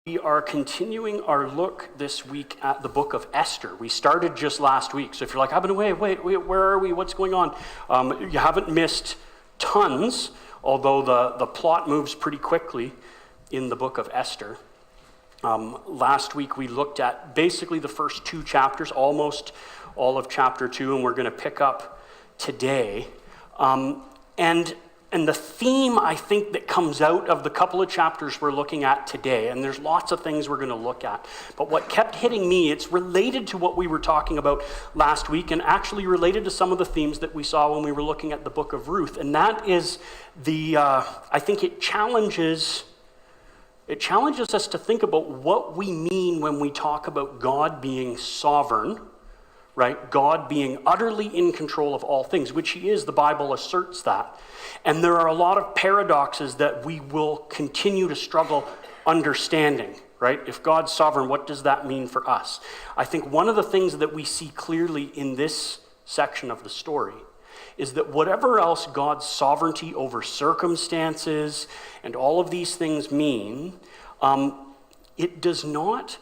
We are continuing our look this week at the book of Esther. We started just last week, so if you're like, I've been away, wait, where are we, what's going on? You haven't missed tons, although the plot moves pretty quickly in the book of Esther. Last week we looked at basically the first two chapters, almost all of chapter 2, and we're going to pick up today. And the theme, I think, that comes out of the couple of chapters we're looking at today, and there's lots of things we're going to look at, but what kept hitting me, it's related to what we were talking about last week, and actually related to some of the themes that we saw when we were looking at the book of Ruth, and that is I think it challenges us to think about what we mean when we talk about God being sovereign, right? God being utterly in control of all things, which he is. The Bible asserts that. And there are a lot of paradoxes that we will continue to struggle understanding, right? If God's sovereign, what does that mean for us? I think one of the things that we see clearly in this section of the story is that whatever else God's sovereignty over circumstances and all of these things mean, it does not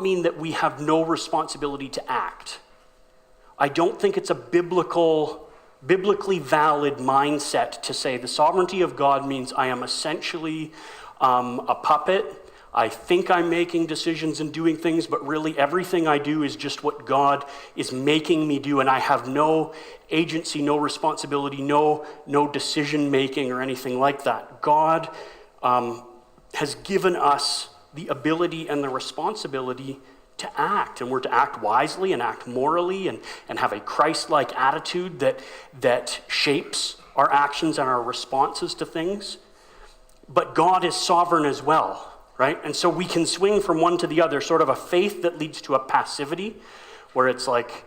mean that we have no responsibility to act. I don't think it's a biblically valid mindset to say the sovereignty of God means I am essentially a puppet. I think I'm making decisions and doing things, but really everything I do is just what God is making me do, and I have no agency, no responsibility, no decision making or anything like that. God has given us the ability and the responsibility to act, and we're to act wisely and act morally and have a Christ-like attitude that shapes our actions and our responses to things. But God is sovereign as well, right? And so we can swing from one to the other, sort of a faith that leads to a passivity, where it's like,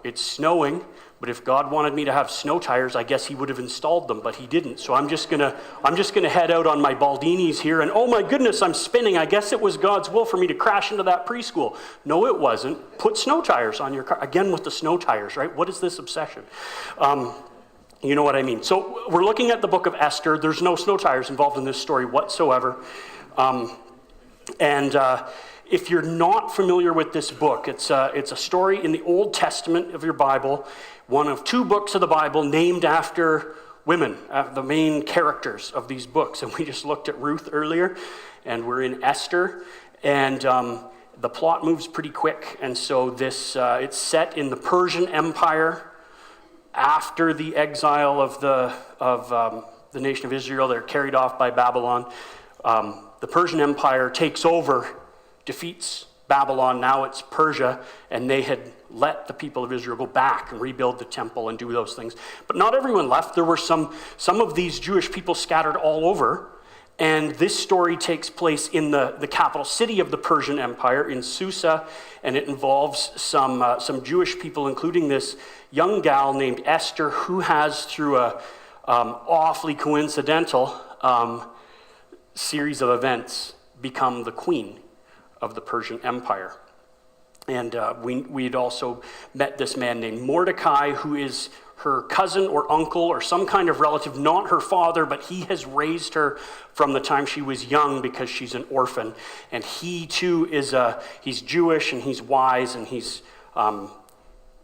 it's snowing, but if God wanted me to have snow tires, I guess he would have installed them, but he didn't. So I'm just gonna head out on my Baldinis here, and oh my goodness, I'm spinning. I guess it was God's will for me to crash into that preschool. No, it wasn't. Put snow tires on your car. Again with the snow tires, right? What is this obsession? You know what I mean. So we're looking at the book of Esther. There's no snow tires involved in this story whatsoever. If you're not familiar with this book, it's a story in the Old Testament of your Bible, one of two books of the Bible named after women, the main characters of these books. And we just looked at Ruth earlier, and we're in Esther, and the plot moves pretty quick. And so this it's set in the Persian Empire after the exile of the nation of Israel. They're carried off by Babylon. The Persian Empire takes over, defeats Babylon, now it's Persia, and they had let the people of Israel go back and rebuild the temple and do those things. But not everyone left. There were some of these Jewish people scattered all over, and this story takes place in the capital city of the Persian Empire, in Susa, and it involves some Jewish people, including this young gal named Esther, who has, through a awfully coincidental series of events, become the queen of the Persian Empire. And we'd also met this man named Mordecai, who is her cousin or uncle or some kind of relative, not her father, but he has raised her from the time she was young because she's an orphan. And he too he's Jewish and he's wise, and he's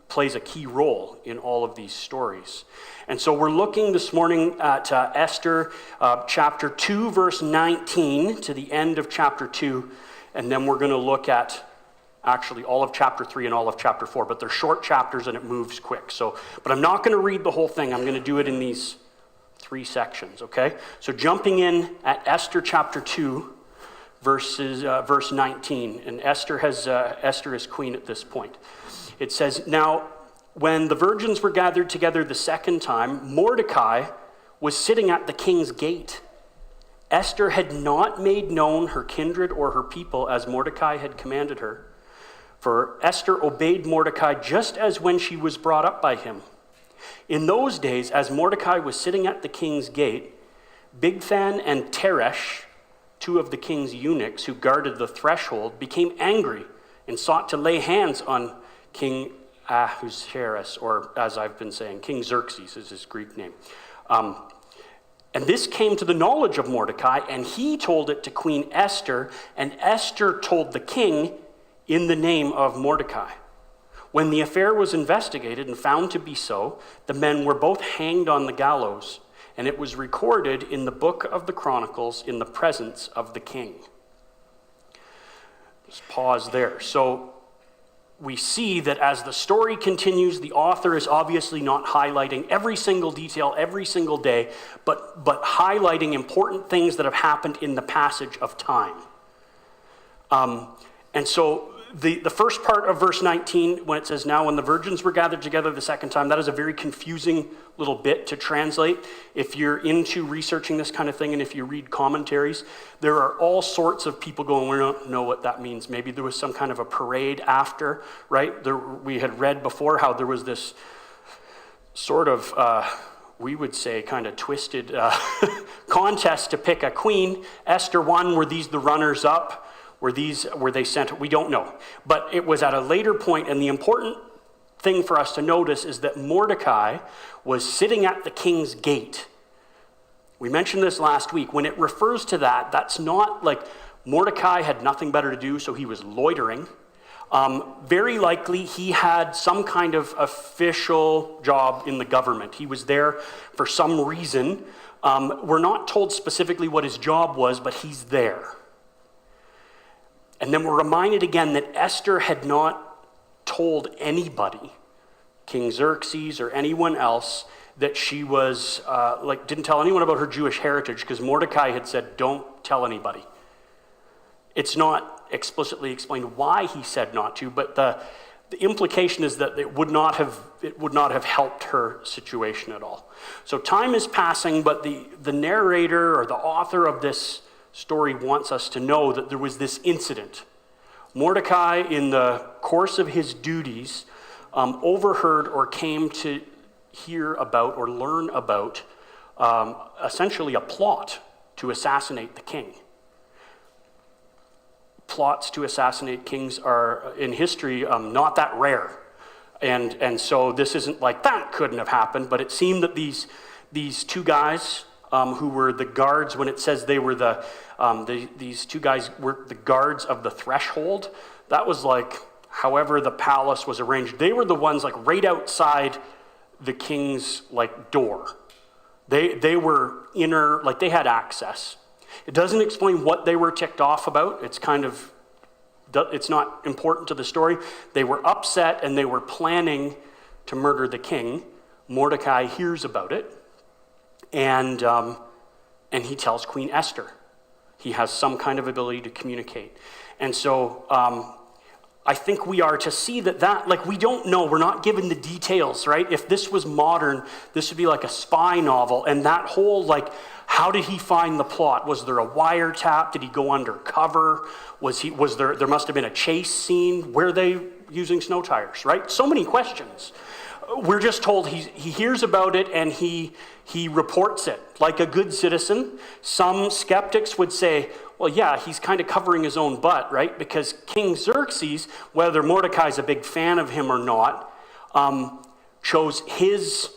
plays a key role in all of these stories. And so we're looking this morning at Esther chapter 2, verse 19 to the end of chapter 2. And then we're going to look at actually all of chapter 3 and all of chapter 4, but they're short chapters and it moves quick. But I'm not going to read the whole thing. I'm going to do it in these 3 sections, okay? So jumping in at Esther chapter 2, verse 19, and Esther is queen at this point. It says, "Now, when the virgins were gathered together the second time, Mordecai was sitting at the king's gate. Esther had not made known her kindred or her people as Mordecai had commanded her. For Esther obeyed Mordecai just as when she was brought up by him. In those days, as Mordecai was sitting at the king's gate, Bigthan and Teresh, 2 of the king's eunuchs who guarded the threshold, became angry and sought to lay hands on King Ahasuerus, or as I've been saying, King Xerxes is his Greek name. And this came to the knowledge of Mordecai, and he told it to Queen Esther, and Esther told the king in the name of Mordecai. When the affair was investigated and found to be so, the men were both hanged on the gallows, and it was recorded in the book of the Chronicles in the presence of the king. Just pause there. So we see that as the story continues, the author is obviously not highlighting every single detail every single day, but highlighting important things that have happened in the passage of time. And so the first part of verse 19, when it says, now when the virgins were gathered together the second time, that is a very confusing little bit to translate. If you're into researching this kind of thing and if you read commentaries, there are all sorts of people going, we don't know what that means. Maybe there was some kind of a parade after, right? We had read before how there was this sort of, we would say, kind of twisted contest to pick a queen. Esther won. Were these the runners-up? Were they sent? We don't know. But it was at a later point, and the important thing for us to notice is that Mordecai was sitting at the king's gate. We mentioned this last week. When it refers to that, that's not like Mordecai had nothing better to do, so he was loitering. Very likely he had some kind of official job in the government. He was there for some reason. We're not told specifically what his job was, but he's there. And then we're reminded again that Esther had not told anybody, King Xerxes or anyone else, that she was, didn't tell anyone about her Jewish heritage, because Mordecai had said, don't tell anybody. It's not explicitly explained why he said not to, but the implication is that it would not have helped her situation at all. So time is passing, but the narrator or the author of this story wants us to know that there was this incident. Mordecai, in the course of his duties, overheard or came to hear about or learn about essentially a plot to assassinate the king. Plots to assassinate kings are, in history, not that rare. And so this isn't like that couldn't have happened, but it seemed that these two guys who were the guards, when it says they were these two guys were the guards of the threshold, that was like however the palace was arranged. They were the ones like right outside the king's like door. They were inner, like they had access. It doesn't explain what they were ticked off about. It's not important to the story. They were upset and they were planning to murder the king. Mordecai hears about it. And he tells Queen Esther. He has some kind of ability to communicate. And so I think we are to see that like we don't know, we're not given the details, right? If this was modern, this would be like a spy novel. And that whole like, how did he find the plot? Was there a wiretap? Did he go undercover? There must have been a chase scene? Were they using snow tires, right? So many questions. We're just told he hears about it and he reports it like a good citizen. Some skeptics would say, well, yeah, he's kind of covering his own butt, right? Because King Xerxes, whether Mordecai's a big fan of him or not, chose his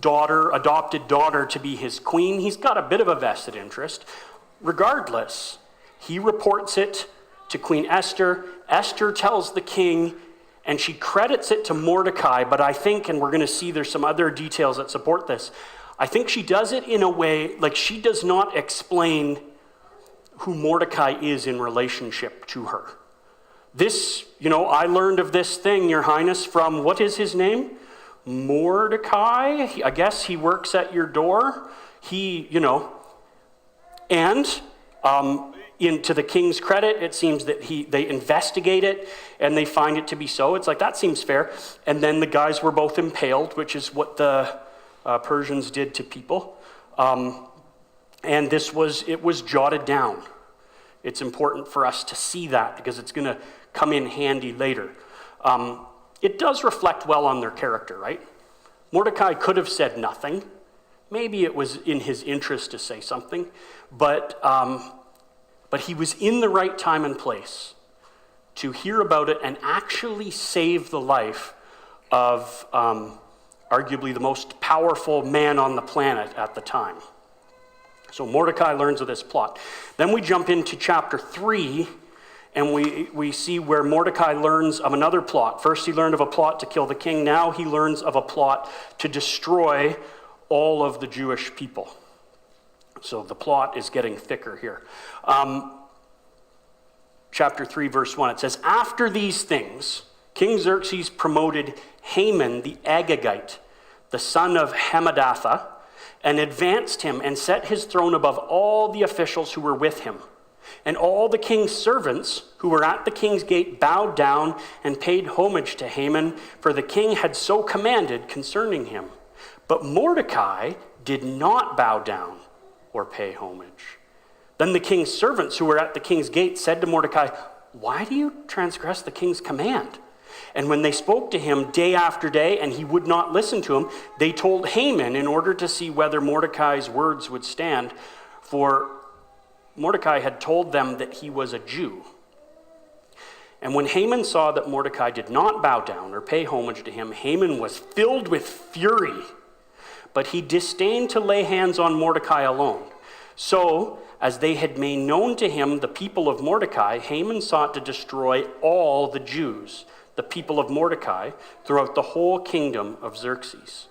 adopted daughter to be his queen. He's got a bit of a vested interest. Regardless, he reports it to Queen Esther. Esther tells the king, and she credits it to Mordecai, but I think, and we're going to see there's some other details that support this, I think she does it in a way, like she does not explain who Mordecai is in relationship to her. This, I learned of this thing, Your Highness, from, what is his name? Mordecai? I guess he works at your door. And to the king's credit, it seems that they investigate it and they find it to be so. It's like, that seems fair. And then the guys were both impaled, which is what the Persians did to people. And it was jotted down. It's important for us to see that because it's going to come in handy later. It does reflect well on their character, right? Mordecai could have said nothing. Maybe it was in his interest to say something, but he was in the right time and place to hear about it and actually save the life of arguably the most powerful man on the planet at the time. So Mordecai learns of this plot. Then we jump into chapter 3, and we see where Mordecai learns of another plot. First he learned of a plot to kill the king. Now he learns of a plot to destroy all of the Jewish people. So the plot is getting thicker here. Chapter 3, verse 1, it says, "After these things, King Xerxes promoted Haman the Agagite, the son of Hammedatha, and advanced him and set his throne above all the officials who were with him. And all the king's servants who were at the king's gate bowed down and paid homage to Haman, for the king had so commanded concerning him. But Mordecai did not bow down or pay homage. Then the king's servants who were at the king's gate said to Mordecai, 'Why do you transgress the king's command?' And when they spoke to him day after day and he would not listen to him, they told Haman in order to see whether Mordecai's words would stand, for Mordecai had told them that he was a Jew. And when Haman saw that Mordecai did not bow down or pay homage to him, Haman was filled with fury, but he disdained to lay hands on Mordecai alone. So, as they had made known to him the people of Mordecai, Haman sought to destroy all the Jews, the people of Mordecai, throughout the whole kingdom of Xerxes.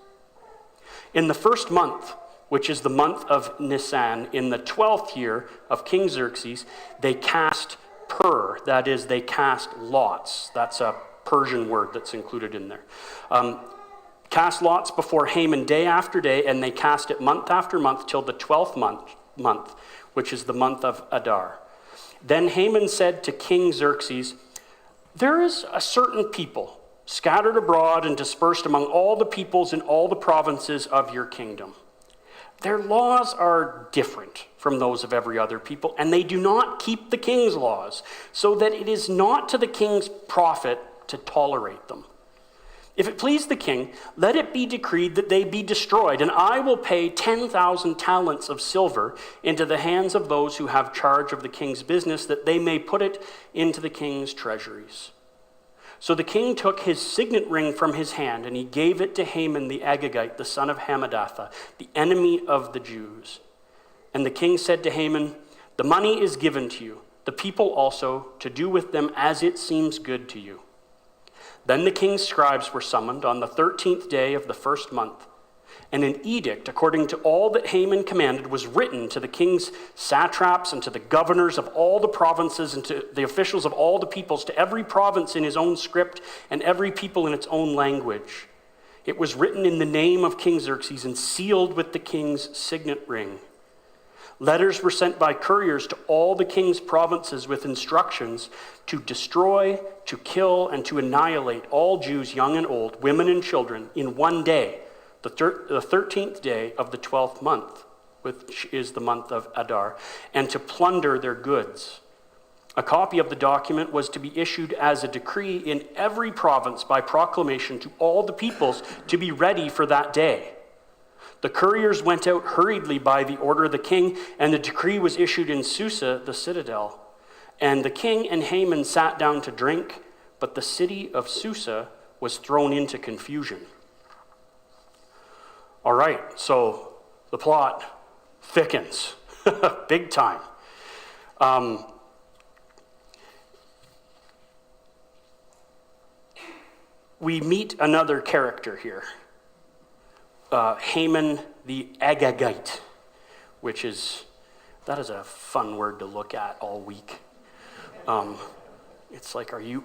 In the first month, which is the month of Nisan, in the 12th year of King Xerxes, they cast pur, that is, they cast lots. That's a Persian word that's included in there. Cast lots before Haman day after day, and they cast it month after month till the 12th month, which is the month of Adar. Then Haman said to King Xerxes, "There is a certain people scattered abroad and dispersed among all the peoples in all the provinces of your kingdom. Their laws are different from those of every other people, and they do not keep the king's laws, so that it is not to the king's profit to tolerate them. If it please the king, let it be decreed that they be destroyed, and I will pay 10,000 talents of silver into the hands of those who have charge of the king's business, that they may put it into the king's treasuries." So the king took his signet ring from his hand, and he gave it to Haman the Agagite, the son of Hammedatha, the enemy of the Jews. And the king said to Haman, "The money is given to you, the people also, to do with them as it seems good to you." Then the king's scribes were summoned on the 13th day of the first month, and an edict according to all that Haman commanded was written to the king's satraps and to the governors of all the provinces and to the officials of all the peoples, to every province in his own script and every people in its own language. It was written in the name of King Xerxes and sealed with the king's signet ring. Letters were sent by couriers to all the king's provinces with instructions to destroy, to kill, and to annihilate all Jews, young and old, women and children, in one day, the 13th day of the 12th month, which is the month of Adar, and to plunder their goods. A copy of the document was to be issued as a decree in every province by proclamation to all the peoples to be ready for that day. The couriers went out hurriedly by the order of the king, and the decree was issued in Susa, the citadel. And the king and Haman sat down to drink, but the city of Susa was thrown into confusion. All right, so the plot thickens, big time. We meet another character here. Haman the Agagite, that is a fun word to look at all week. It's like, are you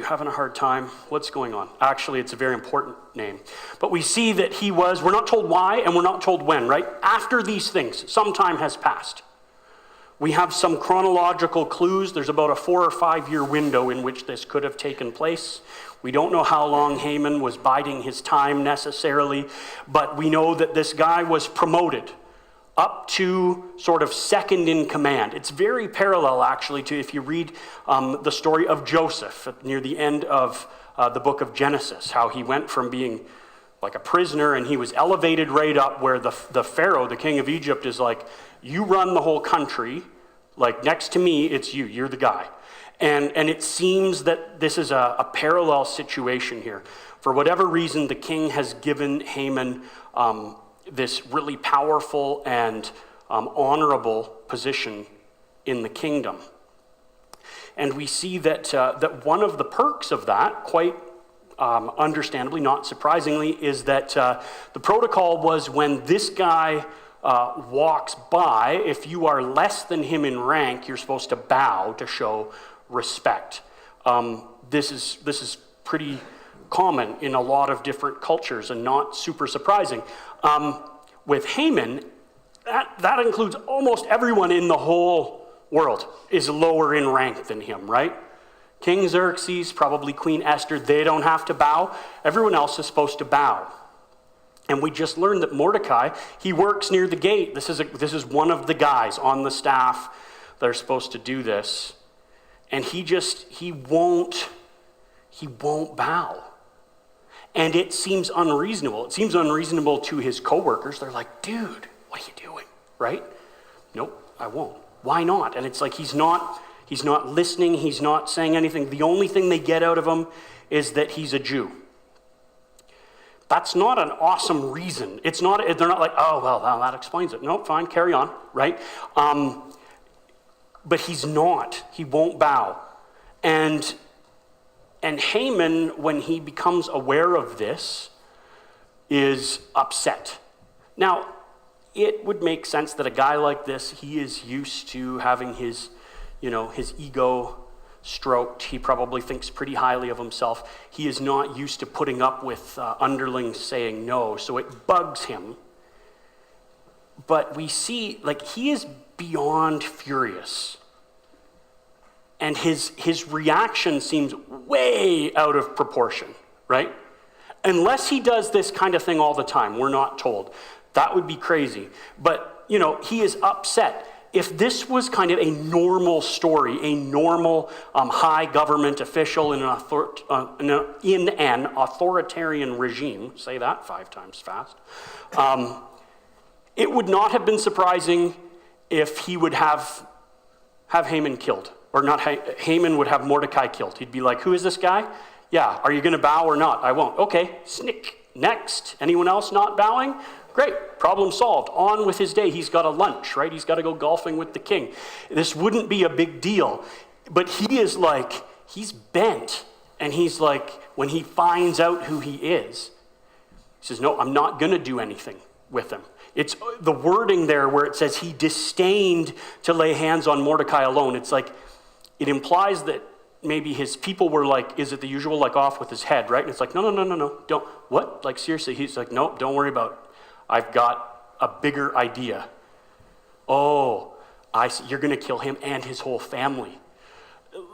having a hard time? What's going on? Actually, it's a very important name. But we see that we're not told why and we're not told when, right? After these things, some time has passed. We have some chronological clues. There's about a 4 or 5 year window in which this could have taken place. We don't know how long Haman was biding his time necessarily, but we know that this guy was promoted up to sort of second in command. It's very parallel, actually, to if you read the story of Joseph near the end of the book of Genesis, how he went from being like a prisoner and he was elevated right up where the Pharaoh, the king of Egypt, is like, you run the whole country, like next to me, it's you're the guy. And it seems that this is a parallel situation here. For whatever reason, the king has given Haman this really powerful and honorable position in the kingdom. And we see that one of the perks of that, quite understandably, not surprisingly, is that the protocol was when this guy walks by, if you are less than him in rank, you're supposed to bow to show respect. This is pretty common in a lot of different cultures and not super surprising. With Haman, that includes almost everyone in the whole world is lower in rank than him, right? King Xerxes, probably Queen Esther, they don't have to bow. Everyone else is supposed to bow. And we just learned that Mordecai, he works near the gate. This is one of the guys on the staff that are supposed to do this. And he won't bow. And it seems unreasonable. It seems unreasonable to his coworkers. They're like, dude, what are you doing, right? Nope, I won't. Why not? And it's like he's not listening, he's not saying anything. The only thing they get out of him is that he's a Jew. That's not an awesome reason. They're not like, oh, well, that explains it. No, fine, carry on, right? But he's not. He won't bow. And Haman, when he becomes aware of this, is upset. Now, it would make sense that a guy like this, he is used to having his ego stroked. He probably thinks pretty highly of himself. He is not used to putting up with underlings saying no, so it bugs him. But we see, he is beyond furious. And his reaction seems way out of proportion, right? Unless he does this kind of thing all the time, we're not told. That would be crazy. But, he is upset. If this was kind of a normal story, a normal high government official in an authoritarian regime, say that 5 times fast, it would not have been surprising if he would have Haman killed. Or not, Haman would have Mordecai killed. He'd be like, who is this guy? Yeah, are you going to bow or not? I won't. Okay, snick. Next. Anyone else not bowing? Great, problem solved. On with his day. He's got a lunch, right? He's got to go golfing with the king. This wouldn't be a big deal. But he is he's bent. And he's like, when he finds out who he is, he says, no, I'm not going to do anything with him. It's the wording there where it says he disdained to lay hands on Mordecai alone. It's like, it implies that maybe his people were like, is it the usual, off with his head, right? And it's like, no, don't, what? Seriously, he's like, no, don't worry about it. I've got a bigger idea. Oh, I see. You're going to kill him and his whole family.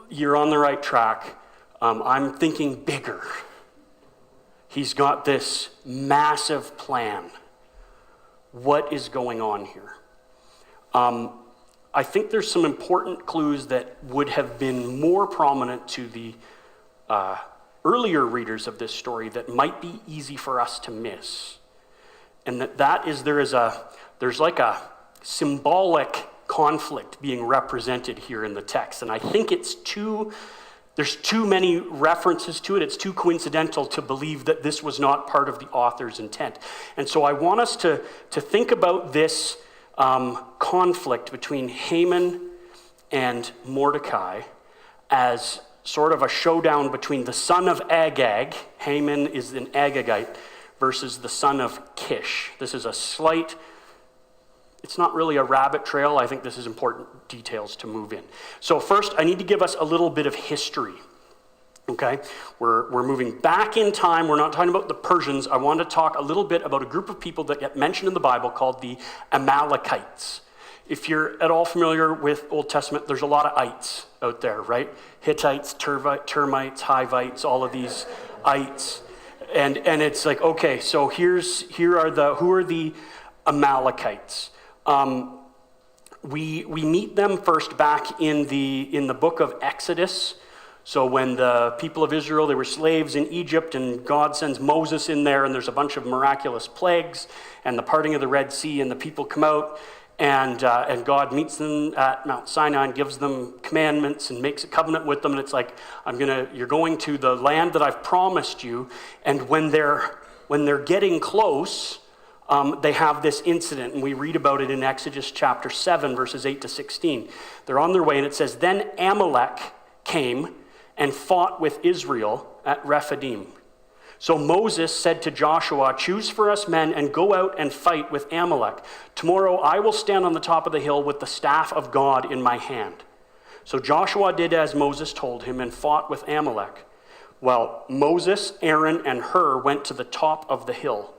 You're on the right track. I'm thinking bigger. He's got this massive plan. What is going on here? I think there's some important clues that would have been more prominent to the earlier readers of this story that might be easy for us to miss. And there's a symbolic conflict being represented here in the text. And I think there's too many references to it. It's too coincidental to believe that this was not part of the author's intent. And so I want us to think about this conflict between Haman and Mordecai as sort of a showdown between the son of Agag. Haman is an Agagite, versus the son of Kish. This is it's not really a rabbit trail. I think this is important details to move in. So first, I need to give us a little bit of history. Okay? We're moving back in time. We're not talking about the Persians. I want to talk a little bit about a group of people that get mentioned in the Bible called the Amalekites. If you're at all familiar with Old Testament, there's a lot of ites out there, right? Hittites, termites, Hivites, all of these ites. And it's like, okay, so who are the Amalekites? We meet them first back in the book of Exodus. So when the people of Israel, they were slaves in Egypt, and God sends Moses in there, and there's a bunch of miraculous plagues, and the parting of the Red Sea, and the people come out, and God meets them at Mount Sinai and gives them commandments and makes a covenant with them, and it's like, you're going to the land that I've promised you, and when they're getting close, they have this incident, and we read about it in Exodus chapter 7, verses 8 to 16. They're on their way, and it says, "Then Amalek came and fought with Israel at Rephidim. So Moses said to Joshua, 'Choose for us men and go out and fight with Amalek. Tomorrow I will stand on the top of the hill with the staff of God in my hand.' So Joshua did as Moses told him and fought with Amalek. Well, Moses, Aaron, and Hur went to the top of the hill.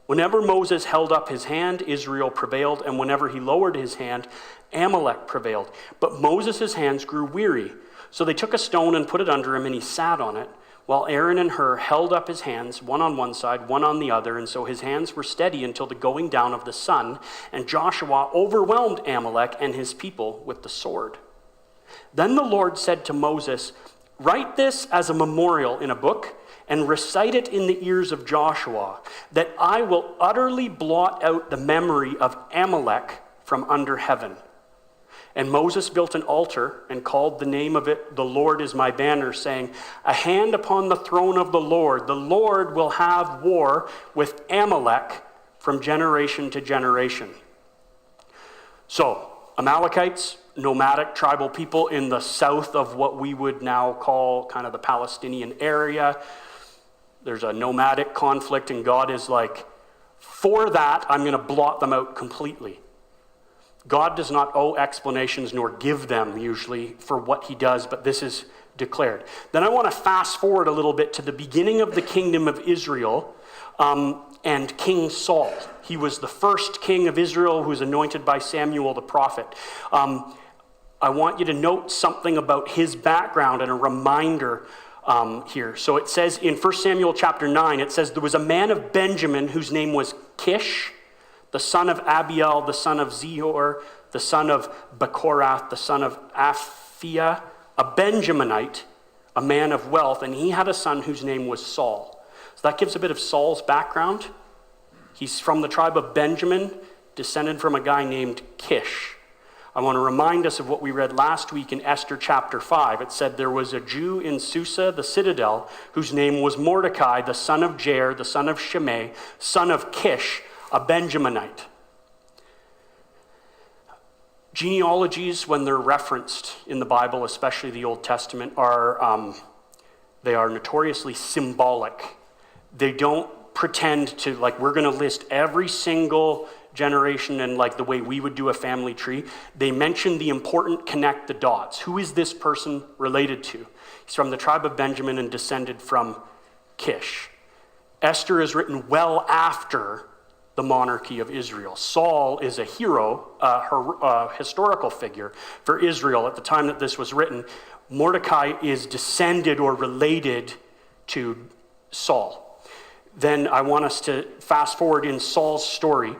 Whenever Moses held up his hand, Israel prevailed, and whenever he lowered his hand, Amalek prevailed. But Moses' hands grew weary. So they took a stone and put it under him, and he sat on it, while Aaron and Hur held up his hands, one on one side, one on the other, and so his hands were steady until the going down of the sun, and Joshua overwhelmed Amalek and his people with the sword. Then the Lord said to Moses, 'Write this as a memorial in a book, and recite it in the ears of Joshua, that I will utterly blot out the memory of Amalek from under heaven.' And Moses built an altar and called the name of it, 'The Lord is my banner,' saying, 'A hand upon the throne of the Lord will have war with Amalek from generation to generation.'" So, Amalekites, nomadic tribal people in the south of what we would now call kind of the Palestinian area. There's a nomadic conflict, and God is like, for that, I'm going to blot them out completely. God does not owe explanations nor give them usually for what he does, but this is declared. Then I want to fast forward a little bit to the beginning of the kingdom of Israel and King Saul. He was the first king of Israel who was anointed by Samuel the prophet. I want you to note something about his background and a reminder here. So it says in 1 Samuel chapter 9, it says, "There was a man of Benjamin whose name was Kish, the son of Abiel, the son of Zehor, the son of Bechorath, the son of Aphiah, a Benjaminite, a man of wealth, and he had a son whose name was Saul." So that gives a bit of Saul's background. He's from the tribe of Benjamin, descended from a guy named Kish. I want to remind us of what we read last week in Esther chapter 5. It said there was a Jew in Susa, the citadel, whose name was Mordecai, the son of Jair, the son of Shimei, son of Kish, a Benjaminite. Genealogies, when they're referenced in the Bible, especially the Old Testament, they are notoriously symbolic. They don't pretend to, like, we're going to list every single generation and like the way we would do a family tree. They mention the important connect the dots. Who is this person related to? He's from the tribe of Benjamin and descended from Kish. Esther is written well after the monarchy of Israel. Saul is a hero, a historical figure for Israel at the time that this was written. Mordecai is descended or related to Saul. Then I want us to fast forward in Saul's story.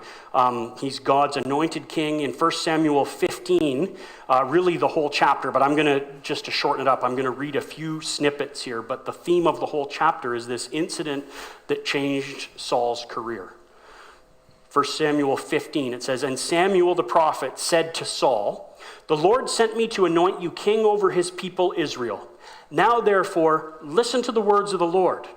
He's God's anointed king in 1 Samuel 15, really the whole chapter, but I'm going to, just to shorten it up, I'm going to read a few snippets here, but the theme of the whole chapter is this incident that changed Saul's career. 1 Samuel 15, it says, "And Samuel the prophet said to Saul, 'The Lord sent me to anoint you king over his people Israel. Now therefore, listen to the words of the Lord.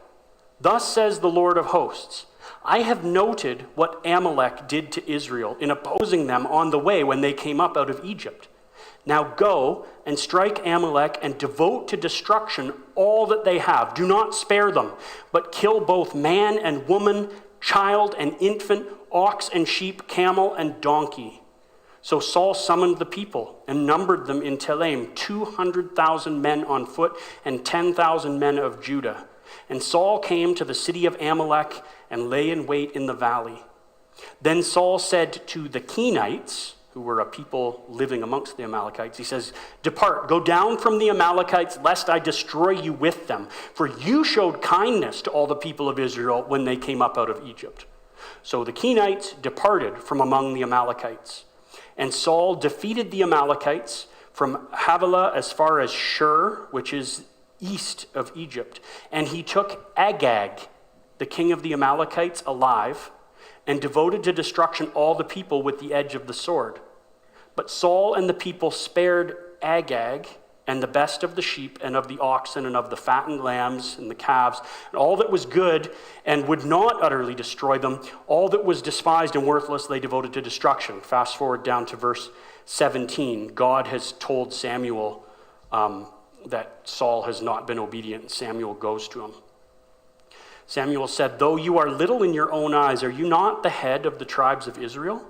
Thus says the Lord of hosts, I have noted what Amalek did to Israel in opposing them on the way when they came up out of Egypt. Now go and strike Amalek and devote to destruction all that they have. Do not spare them, but kill both man and woman, child and infant, ox and sheep, camel and donkey.' So Saul summoned the people and numbered them in Telaim, 200,000 men on foot and 10,000 men of Judah. And Saul came to the city of Amalek and lay in wait in the valley. Then Saul said to the Kenites, who were a people living amongst the Amalekites, he says, 'Depart, go down from the Amalekites, lest I destroy you with them. For you showed kindness to all the people of Israel when they came up out of Egypt.' So the Kenites departed from among the Amalekites. And Saul defeated the Amalekites from Havilah as far as Shur, which is east of Egypt. And he took Agag, the king of the Amalekites, alive, and devoted to destruction all the people with the edge of the sword. But Saul and the people spared Agag and the best of the sheep and of the oxen and of the fattened lambs and the calves, and all that was good and would not utterly destroy them. All that was despised and worthless they devoted to destruction. Fast forward down to verse 17. God has told Samuel that Saul has not been obedient. Samuel goes to him. Samuel said, "Though you are little in your own eyes, are you not the head of the tribes of Israel?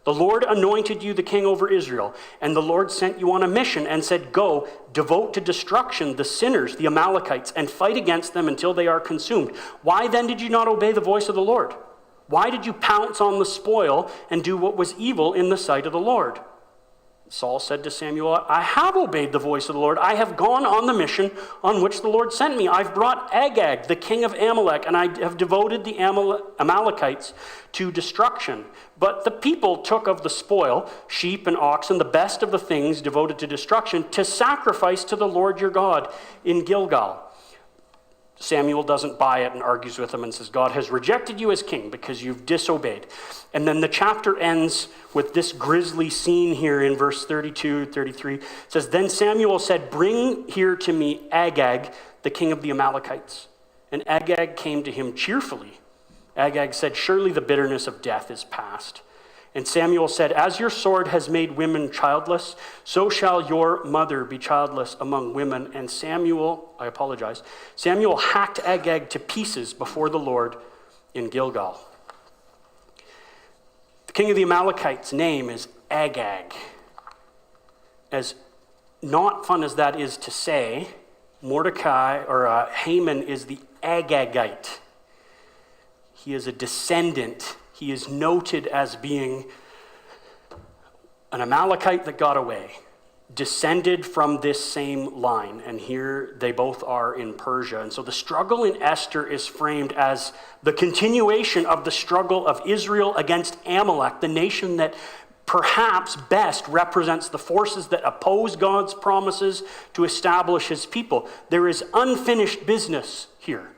The Lord anointed you the king over Israel, and the Lord sent you on a mission and said, 'Go, devote to destruction the sinners, the Amalekites, and fight against them until they are consumed.' Why then did you not obey the voice of the Lord? Why did you pounce on the spoil and do what was evil in the sight of the Lord?" Saul said to Samuel, "I have obeyed the voice of the Lord. I have gone on the mission on which the Lord sent me. I've brought Agag, the king of Amalek, and I have devoted the Amalekites to destruction. But the people took of the spoil, sheep and oxen, the best of the things devoted to destruction, to sacrifice to the Lord your God in Gilgal." Samuel doesn't buy it and argues with him and says, "God has rejected you as king because you've disobeyed." And then the chapter ends with this grisly scene here in verse 32, 33. It says, "Then Samuel said, 'Bring here to me Agag, the king of the Amalekites.' And Agag came to him cheerfully. Agag said, 'Surely the bitterness of death is past.' And Samuel said, 'As your sword has made women childless, so shall your mother be childless among women.' And Samuel hacked Agag to pieces before the Lord in Gilgal." The king of the Amalekites' name is Agag. As not fun as that is to say, Haman is the Agagite. He is a descendant. He is noted as being an Amalekite that got away, descended from this same line. And here they both are in Persia. And so the struggle in Esther is framed as the continuation of the struggle of Israel against Amalek, the nation that perhaps best represents the forces that oppose God's promises to establish his people. There is unfinished business here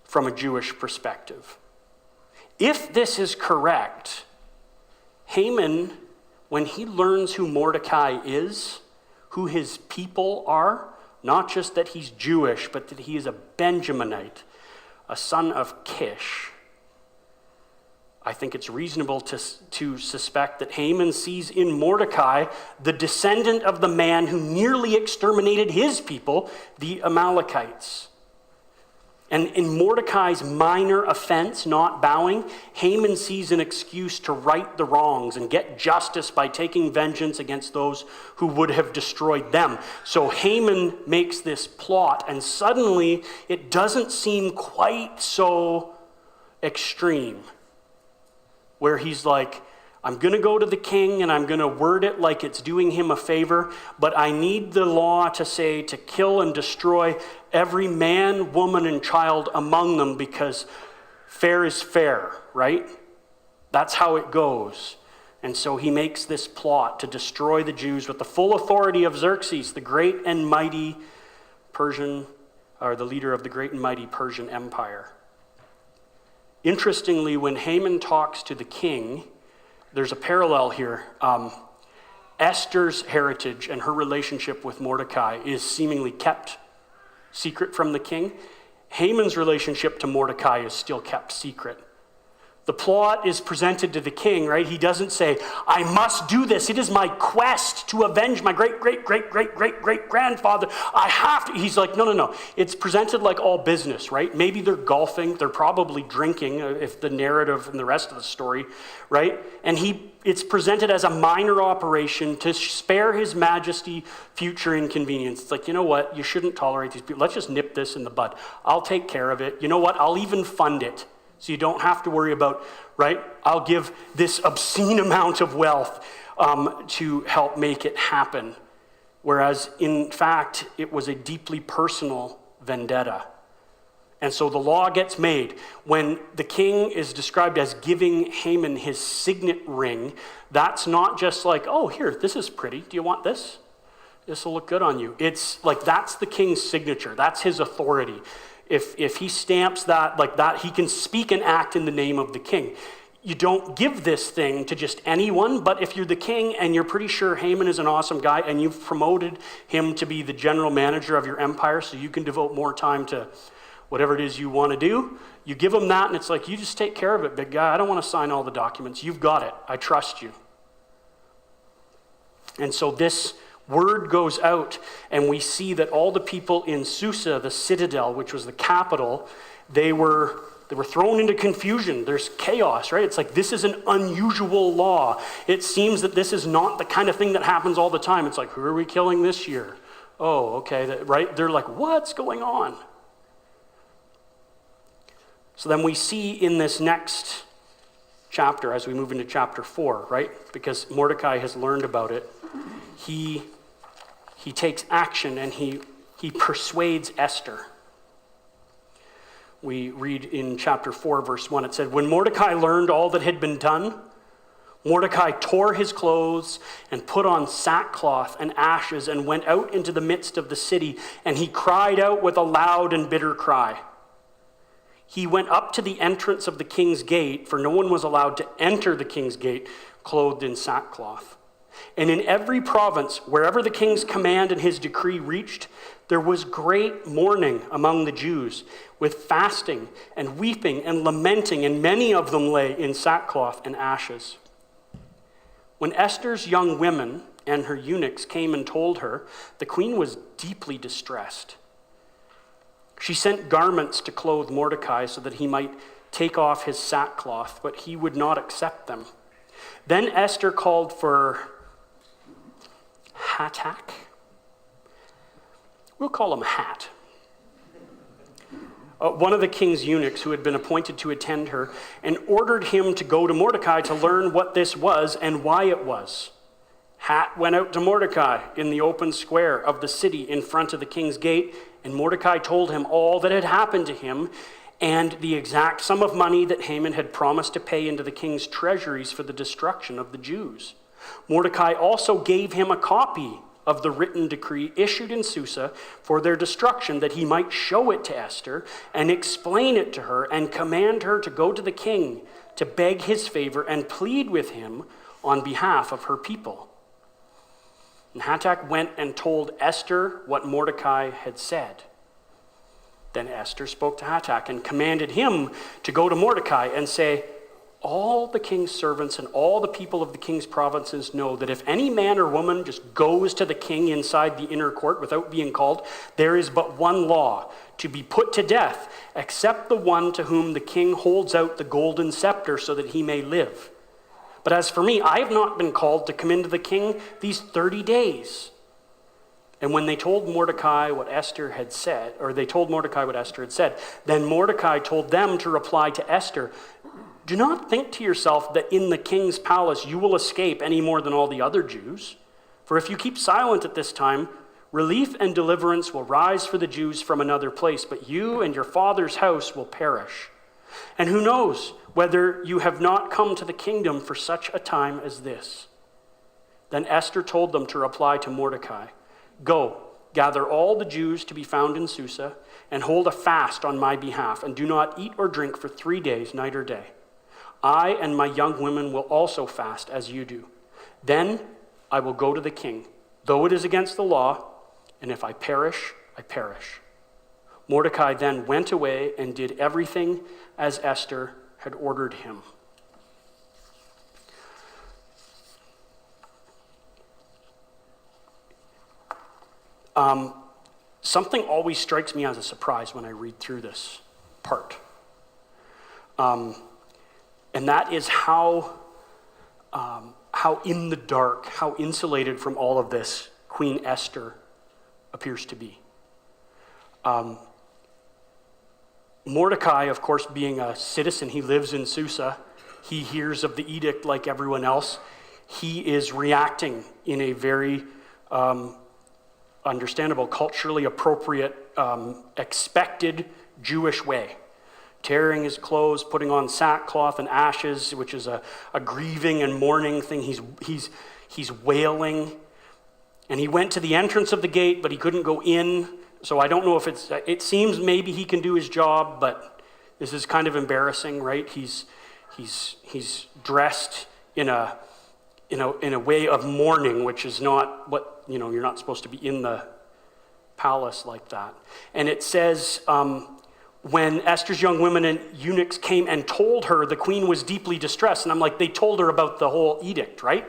from a Jewish perspective. If this is correct, Haman, when he learns who Mordecai is, who his people are, not just that he's Jewish, but that he is a Benjaminite, a son of Kish, I think it's reasonable to suspect that Haman sees in Mordecai the descendant of the man who nearly exterminated his people, the Amalekites. And in Mordecai's minor offense, not bowing, Haman sees an excuse to right the wrongs and get justice by taking vengeance against those who would have destroyed them. So Haman makes this plot, and suddenly it doesn't seem quite so extreme, where he's like, I'm going to go to the king and I'm going to word it like it's doing him a favor, but I need the law to say to kill and destroy every man, woman, and child among them because fair is fair, right? That's how it goes. And so he makes this plot to destroy the Jews with the full authority of Xerxes, the great and mighty Persian, or the leader of the great and mighty Persian Empire. Interestingly, when Haman talks to the king, there's a parallel here. Esther's heritage and her relationship with Mordecai is seemingly kept secret from the king. Haman's relationship to Mordecai is still kept secret. The plot is presented to the king, right? He doesn't say, I must do this. It is my quest to avenge my great-great-great-great-great-grandfather. I have to. He's like, no. It's presented like all business, right? Maybe they're golfing. They're probably drinking, if the narrative and the rest of the story, right? And it's presented as a minor operation to spare his majesty future inconvenience. It's like, you know what? You shouldn't tolerate these people. Let's just nip this in the bud. I'll take care of it. You know what? I'll even fund it. So you don't have to worry about, right? I'll give this obscene amount of wealth to help make it happen. Whereas, in fact, it was a deeply personal vendetta. And so the law gets made. When the king is described as giving Haman his signet ring, that's not just like, oh, here, this is pretty. Do you want this? This will look good on you. It's like that's the king's signature. That's his authority. If he stamps that like that, he can speak and act in the name of the king. you don't give this thing to just anyone, but if you're the king and you're pretty sure Haman is an awesome guy and you've promoted him to be the general manager of your empire so you can devote more time to whatever it is you want to do, you give him that and it's like, you just take care of it, big guy. I don't want to sign all the documents. You've got it. I trust you. And so this word goes out and we see that all the people in Susa, the citadel, which was the capital, they were thrown into confusion. There's chaos, right? It's like, this is an unusual law. It seems that this is not the kind of thing that happens all the time. It's like, who are we killing this year? Oh, okay, right? They're like, what's going on? So then we see in this next chapter, as we move into chapter 4, right? Because Mordecai has learned about it. He takes action and he persuades Esther. We read in chapter 4, verse 1, it said, when Mordecai learned all that had been done, Mordecai tore his clothes and put on sackcloth and ashes and went out into the midst of the city, and he cried out with a loud and bitter cry. He went up to the entrance of the king's gate, for no one was allowed to enter the king's gate clothed in sackcloth. And in every province, wherever the king's command and his decree reached, there was great mourning among the Jews, with fasting and weeping and lamenting, and many of them lay in sackcloth and ashes. When Esther's young women and her eunuchs came and told her, the queen was deeply distressed. She sent garments to clothe Mordecai so that he might take off his sackcloth, but he would not accept them. Then Esther called for Hatak. We'll call him Hat. One of the king's eunuchs who had been appointed to attend her, and ordered him to go to Mordecai to learn what this was and why it was. Hat went out to Mordecai in the open square of the city in front of the king's gate, and Mordecai told him all that had happened to him and the exact sum of money that Haman had promised to pay into the king's treasuries for the destruction of the Jews. Mordecai also gave him a copy of the written decree issued in Susa for their destruction, that he might show it to Esther and explain it to her and command her to go to the king to beg his favor and plead with him on behalf of her people. And Hatak went and told Esther what Mordecai had said. Then Esther spoke to Hatak and commanded him to go to Mordecai and say, all the king's servants and all the people of the king's provinces know that if any man or woman just goes to the king inside the inner court without being called, there is but one law, to be put to death, except the one to whom the king holds out the golden scepter so that he may live. But as for me, I have not been called to come into the king these 30 days. And when they told Mordecai what Esther had said, then Mordecai told them to reply to Esther, do not think to yourself that in the king's palace you will escape any more than all the other Jews. For if you keep silent at this time, relief and deliverance will rise for the Jews from another place, but you and your father's house will perish. And who knows whether you have not come to the kingdom for such a time as this. Then Esther told them to reply to Mordecai, go, gather all the Jews to be found in Susa, and hold a fast on my behalf, and do not eat or drink for 3 days, night or day. I and my young women will also fast as you do. Then I will go to the king, though it is against the law, and if I perish, I perish. Mordecai then went away and did everything as Esther had ordered him. Something always strikes me as a surprise when I read through this part. And that is how in the dark, how insulated from all of this Queen Esther appears to be. Mordecai, of course, being a citizen, he lives in Susa. He hears of the edict like everyone else. He is reacting in a very understandable, culturally appropriate, expected Jewish way. Tearing his clothes, putting on sackcloth and ashes, which is a grieving and mourning thing. He's wailing. And he went to the entrance of the gate, but he couldn't go in. So I don't know if it seems maybe he can do his job, but this is kind of embarrassing, right? He's He's dressed in a way of mourning, which is not what, you're not supposed to be in the palace like that. And it says, when Esther's young women and eunuchs came and told her, the queen was deeply distressed. And I'm like, they told her about the whole edict, right?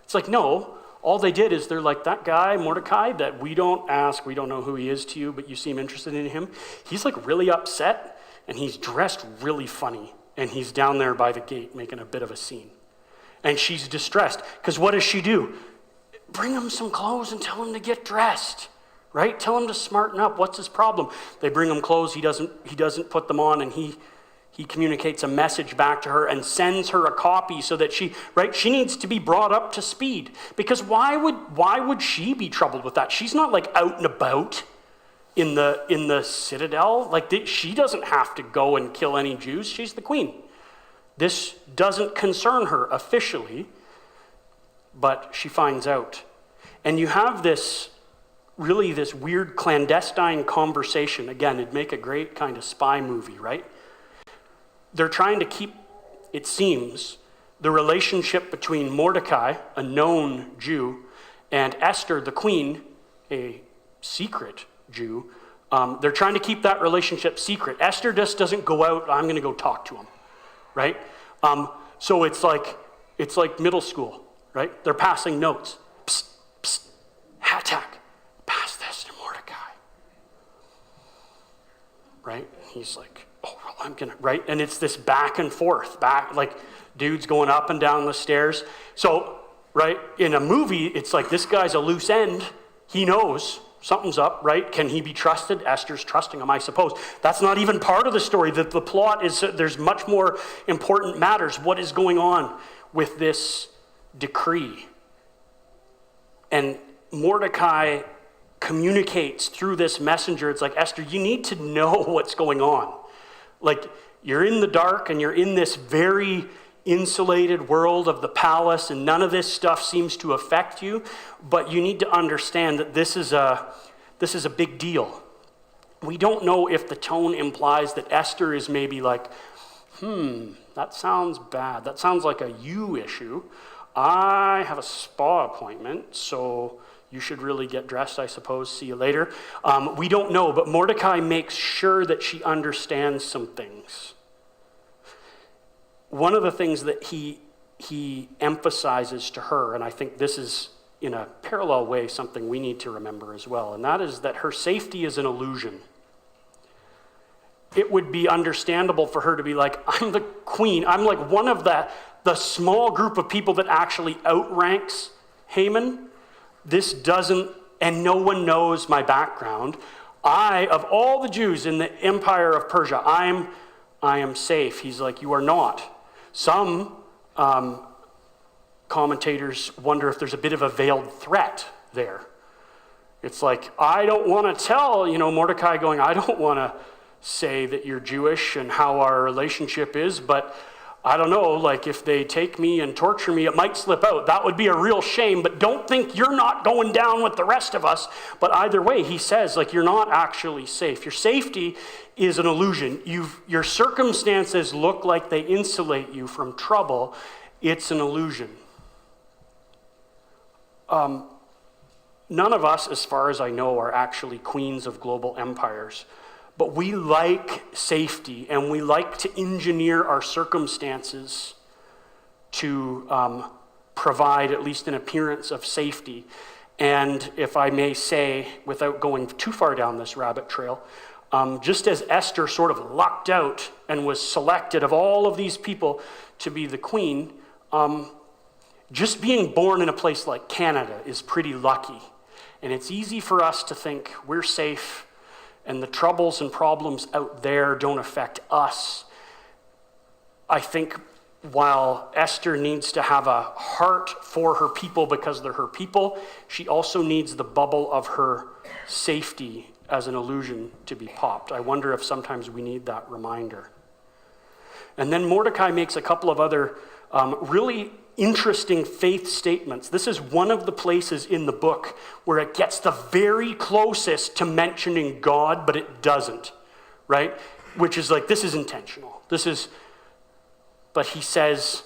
It's like, no, all they did is they're like, that guy, Mordecai, that we don't ask, we don't know who he is to you, but you seem interested in him. He's like really upset, and he's dressed really funny. And he's down there by the gate making a bit of a scene. And she's distressed, because what does she do? Bring him some clothes and tell him to get dressed. Right? Tell him to smarten up. What's his problem? They bring him clothes. He doesn't put them on, and he communicates a message back to her and sends her a copy so that she needs to be brought up to speed. Because why would she be troubled with that? She's not like out and about in the citadel. Like she doesn't have to go and kill any Jews. She's the queen. This doesn't concern her officially, but she finds out. And you have this weird clandestine conversation. Again, it'd make a great kind of spy movie, right? They're trying to keep, it seems, the relationship between Mordecai, a known Jew, and Esther, the queen, a secret Jew. They're trying to keep that relationship secret. Esther just doesn't go out, I'm going to go talk to him, right? So it's like middle school, right? They're passing notes. Psst, psst, attack. Pass this to Mordecai. Right? He's like, oh, well, I'm going to, right? And it's this back and forth, like dudes going up and down the stairs. So, right, in a movie, it's like this guy's a loose end. He knows something's up, right? Can he be trusted? Esther's trusting him, I suppose. That's not even part of the story. The plot is, there's much more important matters. What is going on with this decree? And Mordecai communicates through this messenger. It's like, Esther, you need to know what's going on. Like, you're in the dark and you're in this very insulated world of the palace, and none of this stuff seems to affect you, but you need to understand that this is a big deal. We don't know if the tone implies that Esther is maybe like, that sounds bad. That sounds like a you issue. I have a spa appointment, so you should really get dressed, I suppose. See you later. We don't know, but Mordecai makes sure that she understands some things. One of the things that he emphasizes to her, and I think this is in a parallel way something we need to remember as well, and that is that her safety is an illusion. It would be understandable for her to be like, I'm the queen. I'm like one of the small group of people that actually outranks Haman. This doesn't, and no one knows my background. Of all the Jews in the empire of Persia, I am safe. He's like, you are not. Some commentators wonder if there's a bit of a veiled threat there. It's like, I don't want to tell, Mordecai going, I don't want to say that you're Jewish and how our relationship is, but I don't know, like if they take me and torture me, it might slip out. That would be a real shame, but don't think you're not going down with the rest of us. But either way, he says, like, you're not actually safe. Your safety is an illusion. Your circumstances look like they insulate you from trouble. It's an illusion. None of us, as far as I know, are actually queens of global empires. But we like safety, and we like to engineer our circumstances to provide at least an appearance of safety. And if I may say, without going too far down this rabbit trail, just as Esther sort of lucked out and was selected of all of these people to be the queen, just being born in a place like Canada is pretty lucky. And it's easy for us to think we're safe and the troubles and problems out there don't affect us. I think while Esther needs to have a heart for her people because they're her people, she also needs the bubble of her safety as an illusion to be popped. I wonder if sometimes we need that reminder. And then Mordecai makes a couple of other really interesting faith statements. This is one of the places in the book where it gets the very closest to mentioning God, but it doesn't, right? Which is like, this is intentional. This is But he says,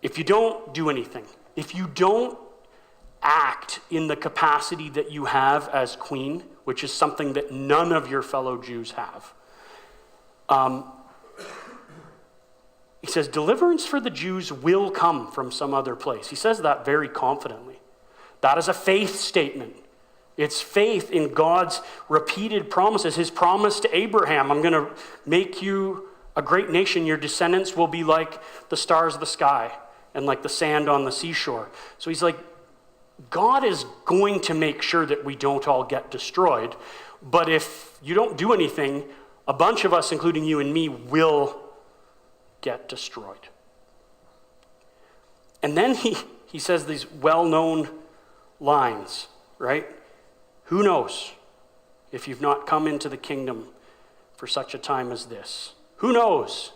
if you don't do anything, if you don't act in the capacity that you have as queen, which is something that none of your fellow Jews have, he says, deliverance for the Jews will come from some other place. He says that very confidently. That is a faith statement. It's faith in God's repeated promises. His promise to Abraham, I'm going to make you a great nation. Your descendants will be like the stars of the sky and like the sand on the seashore. So he's like, God is going to make sure that we don't all get destroyed. But if you don't do anything, a bunch of us, including you and me, will get destroyed. And then he says these well-known lines, right? Who knows if you've not come into the kingdom for such a time as this? Who knows?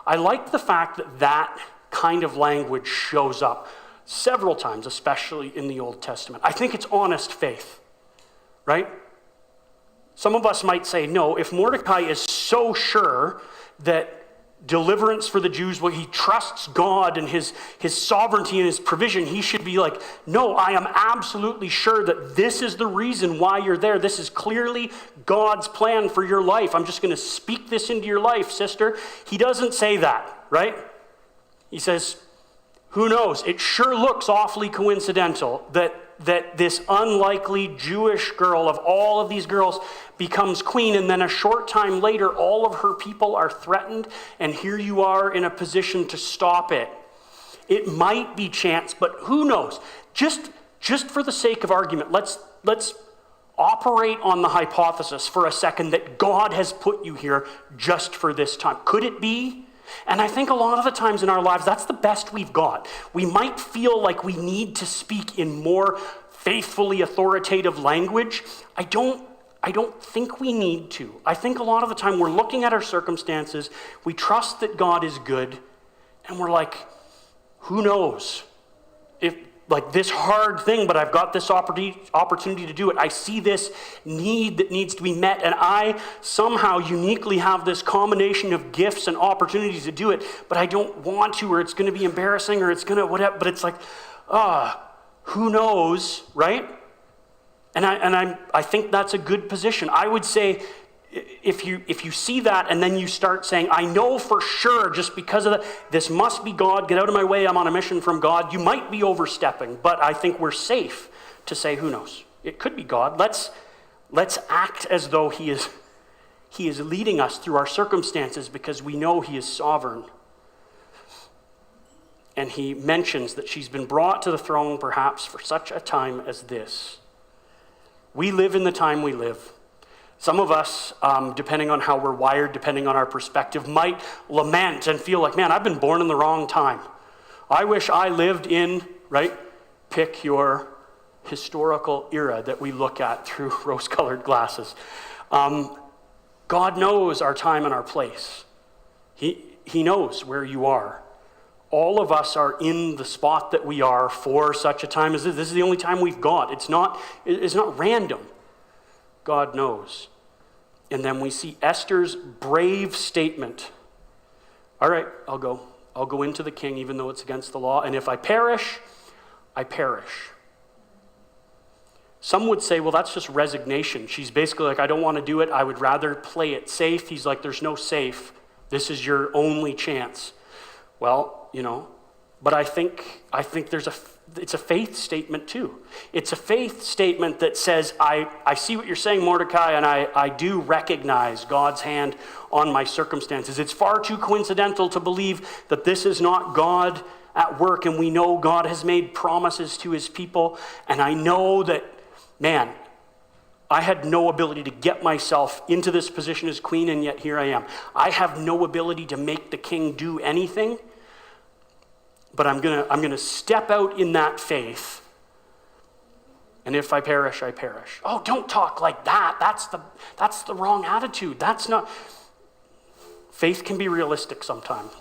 I like the fact that that kind of language shows up several times, especially in the Old Testament. I think it's honest faith, right? Some of us might say, no, if Mordecai is so sure that deliverance for the Jews, well, he trusts God and his sovereignty and his provision, he should be like, no, I am absolutely sure that this is the reason why you're there. This is clearly God's plan for your life. I'm just going to speak this into your life, sister. He doesn't say that, right? He says, who knows? It sure looks awfully coincidental that this unlikely Jewish girl of all of these girls becomes queen, and then a short time later, all of her people are threatened, and here you are in a position to stop it. It might be chance, but who knows? Just for the sake of argument, let's operate on the hypothesis for a second that God has put you here just for this time. Could it be? And I think a lot of the times in our lives, that's the best we've got. We might feel like we need to speak in more faithfully authoritative language. I don't think we need to. I think a lot of the time we're looking at our circumstances, we trust that God is good, and we're like, who knows? If like this hard thing, but I've got this opportunity to do it. I see this need that needs to be met, and I somehow uniquely have this combination of gifts and opportunities to do it, but I don't want to, or it's going to be embarrassing, or it's going to whatever. But it's like, who knows, right? And I think that's a good position. I would say, if you see that and then you start saying, I know for sure just because of that, this must be God, get out of my way, I'm on a mission from God, you might be overstepping, but I think we're safe to say, who knows? It could be God. Let's act as though he is leading us through our circumstances because we know he is sovereign. And he mentions that she's been brought to the throne perhaps for such a time as this. We live in the time we live. Some of us, depending on how we're wired, depending on our perspective, might lament and feel like, man, I've been born in the wrong time. I wish I lived in, right? Pick your historical era that we look at through rose-colored glasses. God knows our time and our place. He knows where you are. All of us are in the spot that we are for such a time as this. This is the only time we've got. It's not random. God knows. And then we see Esther's brave statement. All right, I'll go. I'll go into the king even though it's against the law. And if I perish, I perish. Some would say, well, that's just resignation. She's basically like, I don't want to do it. I would rather play it safe. He's like, there's no safe. This is your only chance. Well, but I think it's a faith statement too. It's a faith statement that says, I see what you're saying, Mordecai, and I do recognize God's hand on my circumstances. It's far too coincidental to believe that this is not God at work, and we know God has made promises to his people, and I know that, man, I had no ability to get myself into this position as queen, and yet here I am. I have no ability to make the king do anything. But I'm gonna step out in that faith. And if I perish, I perish. Oh, don't talk like that. That's the wrong attitude. That's not. Faith can be realistic sometimes.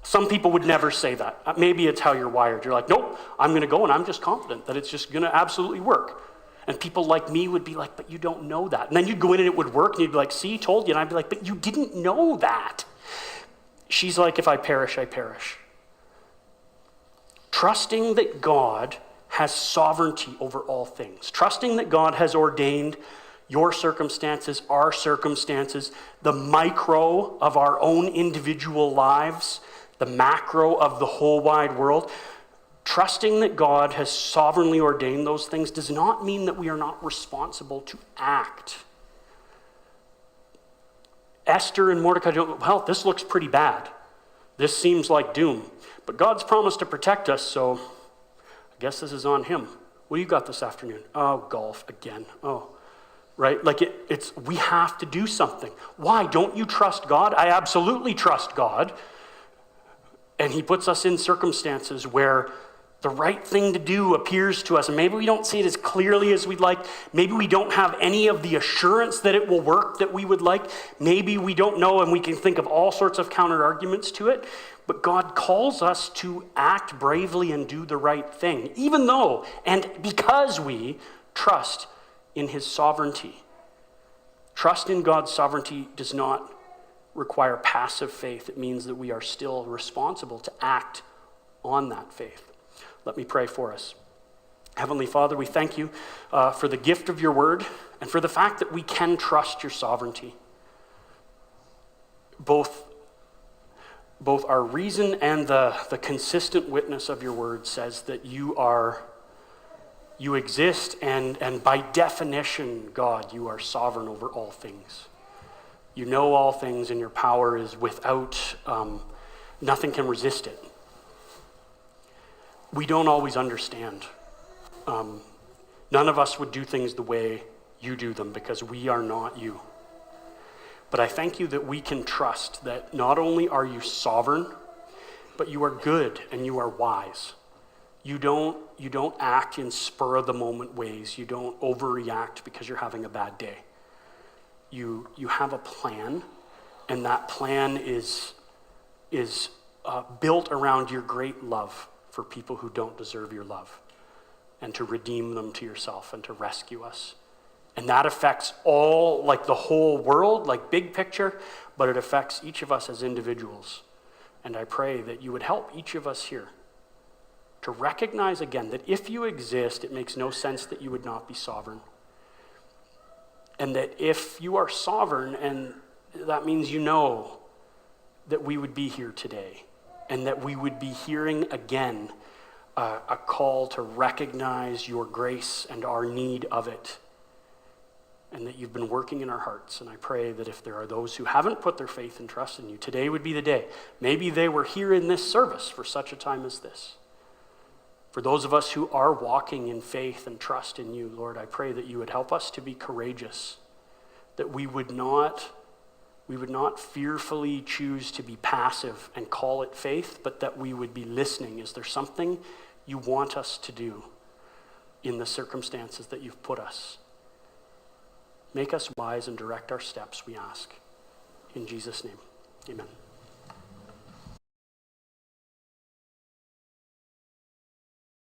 Some people would never say that. Maybe it's how you're wired. You're like, nope, I'm gonna go and I'm just confident that it's just gonna absolutely work. And people like me would be like, but you don't know that. And then you'd go in and it would work and you'd be like, see, told you. And I'd be like, but you didn't know that. She's like, if I perish, I perish. Trusting that God has sovereignty over all things. Trusting that God has ordained your circumstances, our circumstances, the micro of our own individual lives, the macro of the whole wide world. Trusting that God has sovereignly ordained those things does not mean that we are not responsible to act. Esther and Mordecai don't, well, this looks pretty bad. This seems like doom. But God's promised to protect us, so I guess this is on him. What do you got this afternoon? Oh, golf again. Oh, right? Like it's we have to do something. Why? Don't you trust God? I absolutely trust God. And he puts us in circumstances where the right thing to do appears to us. And maybe we don't see it as clearly as we'd like. Maybe we don't have any of the assurance that it will work that we would like. Maybe we don't know, and we can think of all sorts of counter arguments to it. But God calls us to act bravely and do the right thing, even though and because we trust in his sovereignty. Trust in God's sovereignty does not require passive faith. It means that we are still responsible to act on that faith. Let me pray for us. Heavenly Father, we thank you for the gift of your word and for the fact that we can trust your sovereignty. Both our reason and the consistent witness of your word says that you exist, and by definition, God, you are sovereign over all things. You know all things, and your power is without, nothing can resist it. We don't always understand. None of us would do things the way you do them because we are not you. But I thank you that we can trust that not only are you sovereign, but you are good and you are wise. You don't act in spur of the moment ways. You don't overreact because you're having a bad day. You have a plan, and that plan is built around your great love for people who don't deserve your love, and to redeem them to yourself and to rescue us. And that affects all, like the whole world, like big picture, but it affects each of us as individuals. And I pray that you would help each of us here to recognize again that if you exist, it makes no sense that you would not be sovereign. And that if you are sovereign, and that means you know that we would be here today, and that we would be hearing again a call to recognize your grace and our need of it, and that you've been working in our hearts. And I pray that if there are those who haven't put their faith and trust in you, today would be the day. Maybe they were here in this service for such a time as this. For those of us who are walking in faith and trust in you, Lord, I pray that you would help us to be courageous, that we would not fearfully choose to be passive and call it faith, but that we would be listening. Is there something you want us to do in the circumstances that you've put us? Make us wise and direct our steps, we ask. In Jesus' name, amen.